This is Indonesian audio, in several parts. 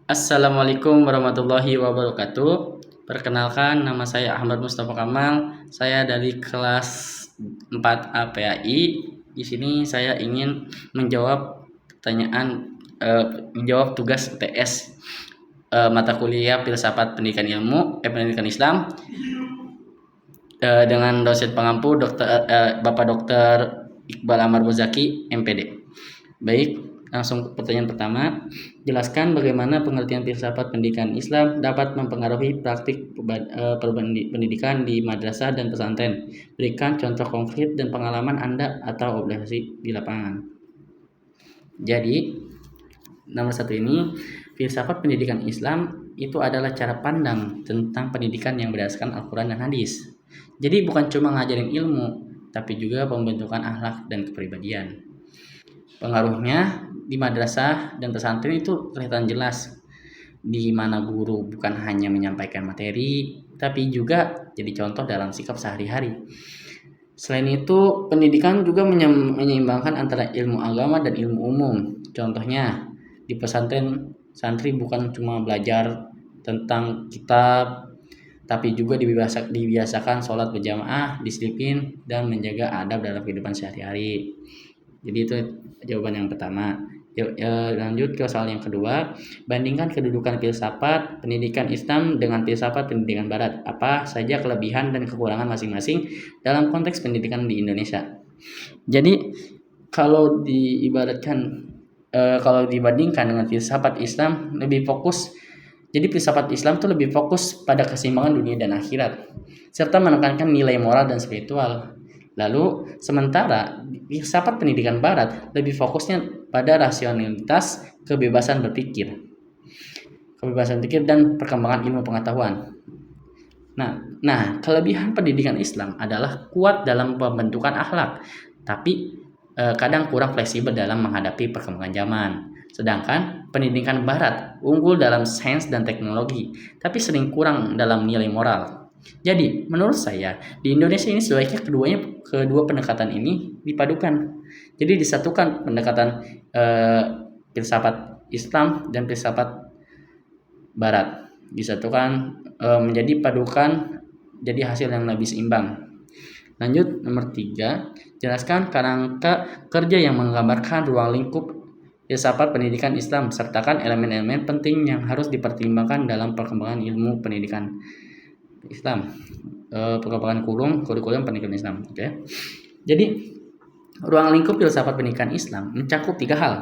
Assalamualaikum warahmatullahi wabarakatuh. Perkenalkan, nama saya Ahmad Mustafa Kamal. Saya dari kelas 4 APAI. Di sini saya ingin menjawab menjawab tugas UTS mata kuliah Filsafat Pendidikan Islam dengan dosen pengampu Bapak Dokter Iqbal Amar Muzaki, MPD. Baik, langsung ke pertanyaan pertama. Jelaskan bagaimana pengertian filsafat pendidikan Islam dapat mempengaruhi praktik pendidikan di madrasah dan pesantren. Berikan contoh konkret dan pengalaman Anda atau observasi di lapangan. Jadi, nomor satu ini, filsafat pendidikan Islam itu adalah cara pandang tentang pendidikan yang berdasarkan Al-Quran dan Hadis. Jadi bukan cuma ngajarin ilmu, tapi juga pembentukan akhlak dan kepribadian. Pengaruhnya di madrasah dan pesantren itu kelihatan jelas, di mana guru bukan hanya menyampaikan materi, tapi juga jadi contoh dalam sikap sehari-hari. Selain itu, pendidikan juga menyeimbangkan antara ilmu agama dan ilmu umum. Contohnya, di pesantren santri bukan cuma belajar tentang kitab, tapi juga dibiasakan sholat berjamaah, disiplin, dan menjaga adab dalam kehidupan sehari-hari. Jadi itu jawaban yang pertama. Lanjut ke soal yang kedua. Bandingkan kedudukan filsafat pendidikan Islam dengan filsafat pendidikan Barat. Apa saja kelebihan dan kekurangan masing-masing dalam konteks pendidikan di Indonesia? Jadi kalau kalau dibandingkan dengan filsafat Islam lebih fokus. Jadi filsafat Islam itu lebih fokus pada keseimbangan dunia dan akhirat, serta menekankan nilai moral dan spiritual. Lalu sementara filsafat pendidikan Barat lebih fokusnya pada rasionalitas, kebebasan berpikir dan perkembangan ilmu pengetahuan. Nah, kelebihan pendidikan Islam adalah kuat dalam pembentukan akhlak, tapi kadang kurang fleksibel dalam menghadapi perkembangan zaman. Sedangkan pendidikan Barat unggul dalam sains dan teknologi, tapi sering kurang dalam nilai moral. Jadi, menurut saya, di Indonesia ini sebaiknya kedua pendekatan ini dipadukan. Jadi disatukan pendekatan filsafat Islam dan filsafat Barat. Disatukan menjadi padukan, jadi hasil yang lebih seimbang. Lanjut, nomor 3. Jelaskan kerangka kerja yang menggambarkan ruang lingkup filsafat pendidikan Islam, sertakan elemen-elemen penting yang harus dipertimbangkan dalam perkembangan ilmu pendidikan Islam, perkembangan kurikulum pendidikan Islam. Oke. Jadi ruang lingkup filsafat pendidikan Islam mencakup 3 hal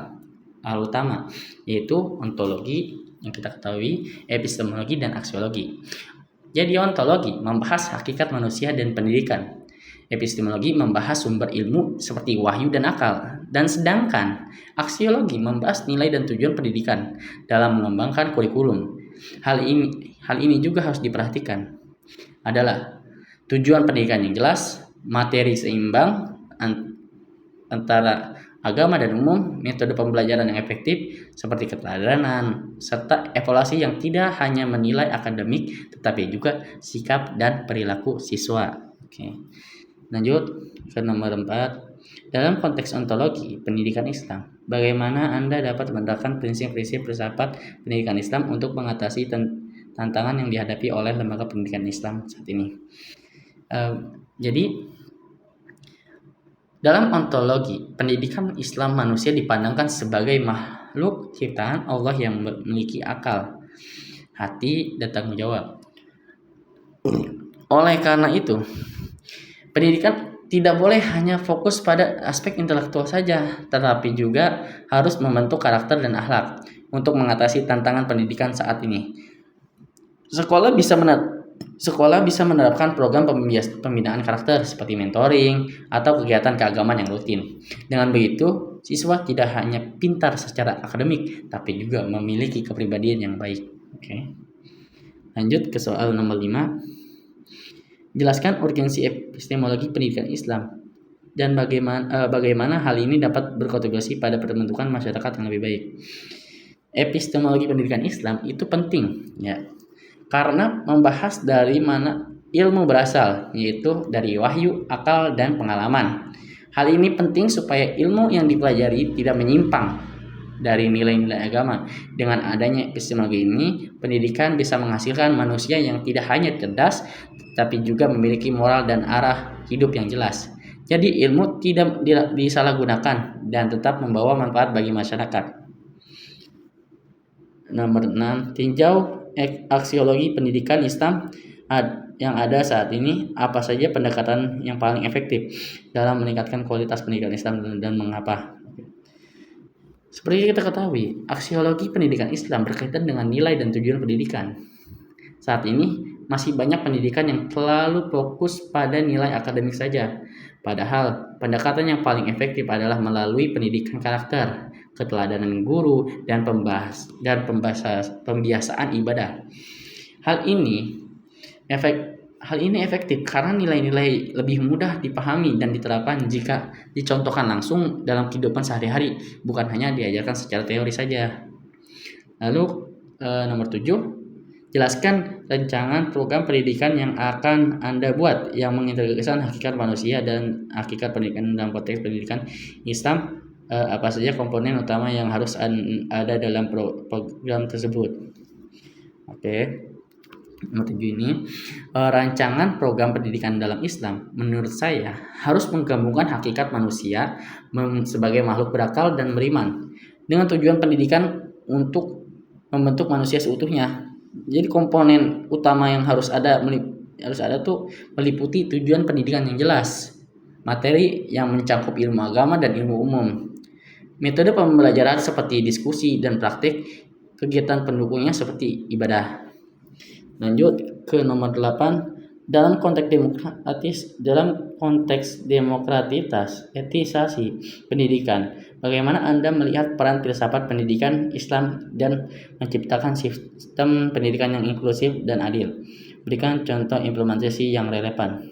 utama, yaitu ontologi yang kita ketahui, epistemologi dan aksiologi. Jadi ontologi membahas hakikat manusia dan pendidikan. Epistemologi membahas sumber ilmu seperti wahyu dan akal, dan sedangkan aksiologi membahas nilai dan tujuan pendidikan dalam mengembangkan kurikulum. Hal ini juga harus diperhatikan adalah tujuan pendidikan yang jelas, materi seimbang antara agama dan umum, metode pembelajaran yang efektif seperti keteladanan, serta evaluasi yang tidak hanya menilai akademik tetapi juga sikap dan perilaku siswa. Oke. Lanjut ke nomor 4. Dalam konteks ontologi pendidikan Islam, bagaimana Anda dapat menerapkan prinsip-prinsip filsafat pendidikan Islam untuk mengatasi tantangan yang dihadapi oleh lembaga pendidikan Islam saat ini? Jadi dalam ontologi pendidikan Islam, manusia dipandangkan sebagai makhluk ciptaan Allah yang memiliki akal, hati, dan tanggung jawab. Oleh karena itu, pendidikan tidak boleh hanya fokus pada aspek intelektual saja, tetapi juga harus membentuk karakter dan akhlak untuk mengatasi tantangan pendidikan saat ini. Sekolah bisa menerapkan program pembinaan karakter seperti mentoring atau kegiatan keagamaan yang rutin. Dengan begitu, siswa tidak hanya pintar secara akademik, tapi juga memiliki kepribadian yang baik. Oke. Lanjut ke soal nomor 5. Jelaskan urgensi epistemologi pendidikan Islam dan bagaimana hal ini dapat berkontribusi pada pembentukan masyarakat yang lebih baik. Epistemologi pendidikan Islam itu penting, ya, karena membahas dari mana ilmu berasal, yaitu dari wahyu, akal, dan pengalaman. Hal ini penting supaya ilmu yang dipelajari tidak menyimpang dari nilai-nilai agama. Dengan adanya epistemologi ini, pendidikan bisa menghasilkan manusia yang tidak hanya cerdas, tapi juga memiliki moral dan arah hidup yang jelas. Jadi ilmu tidak disalahgunakan dan tetap membawa manfaat bagi masyarakat. Nomor 6, tinjau aksiologi pendidikan Islam yang ada saat ini. Apa saja pendekatan yang paling efektif dalam meningkatkan kualitas pendidikan Islam dan mengapa? Seperti kita ketahui, aksiologi pendidikan Islam berkaitan dengan nilai dan tujuan pendidikan. Saat ini masih banyak pendidikan yang terlalu fokus pada nilai akademik saja. Padahal pendekatan yang paling efektif adalah melalui pendidikan karakter, keteladanan guru, dan pembiasaan ibadah. Hal ini efektif karena nilai-nilai lebih mudah dipahami dan diterapkan jika dicontohkan langsung dalam kehidupan sehari-hari, bukan hanya diajarkan secara teori saja. Lalu nomor 7, jelaskan rancangan program pendidikan yang akan Anda buat yang mengintegrasikan hakikat manusia dan hakikat pendidikan dalam konteks pendidikan Islam. Apa saja komponen utama yang harus ada dalam program tersebut. Oke. Nomor 7 ini, rancangan program pendidikan dalam Islam menurut saya harus menggabungkan hakikat manusia sebagai makhluk berakal dan beriman dengan tujuan pendidikan untuk membentuk manusia seutuhnya. Jadi komponen utama yang harus ada tuh meliputi tujuan pendidikan yang jelas, materi yang mencakup ilmu agama dan ilmu umum, metode pembelajaran seperti diskusi dan praktik, kegiatan pendukungnya seperti ibadah. Lanjut ke nomor 8, dalam konteks etisasi pendidikan, bagaimana Anda melihat peran filsafat pendidikan Islam dan menciptakan sistem pendidikan yang inklusif dan adil? Berikan contoh implementasi yang relevan.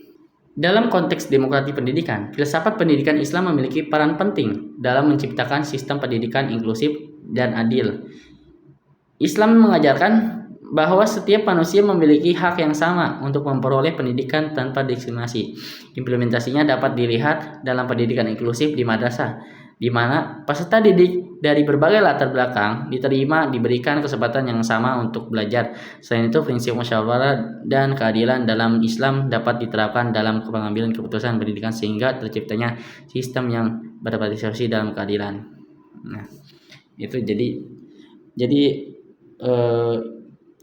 Dalam konteks demokrasi pendidikan, filsafat pendidikan Islam memiliki peran penting dalam menciptakan sistem pendidikan inklusif dan adil. Islam mengajarkan bahwa setiap manusia memiliki hak yang sama untuk memperoleh pendidikan tanpa diskriminasi. Implementasinya dapat dilihat dalam pendidikan inklusif di madrasah, di mana peserta didik dari berbagai latar belakang diberikan kesempatan yang sama untuk belajar. Selain itu, prinsip musyawarah dan keadilan dalam Islam dapat diterapkan dalam pengambilan keputusan pendidikan sehingga terciptanya sistem yang berpartisipasi dalam keadilan. Nah, itu jadi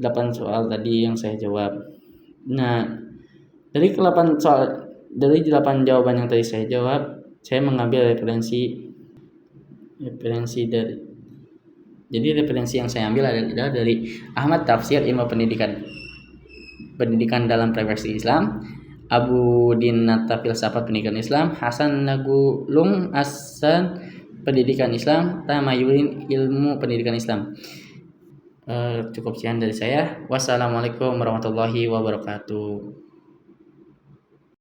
8 soal tadi yang saya jawab. Nah, dari 8 jawaban yang tadi saya jawab, saya mengambil referensi dari. Jadi referensi yang saya ambil adalah dari Ahmad Tafsir Ilmu Pendidikan dalam Perspektif Islam, Abu Dinata Filsafat Pendidikan Islam, Hasan Nagulung Asan Pendidikan Islam, Tamayulin Ilmu Pendidikan Islam. Cukup sekian dari saya. Wassalamualaikum warahmatullahi wabarakatuh.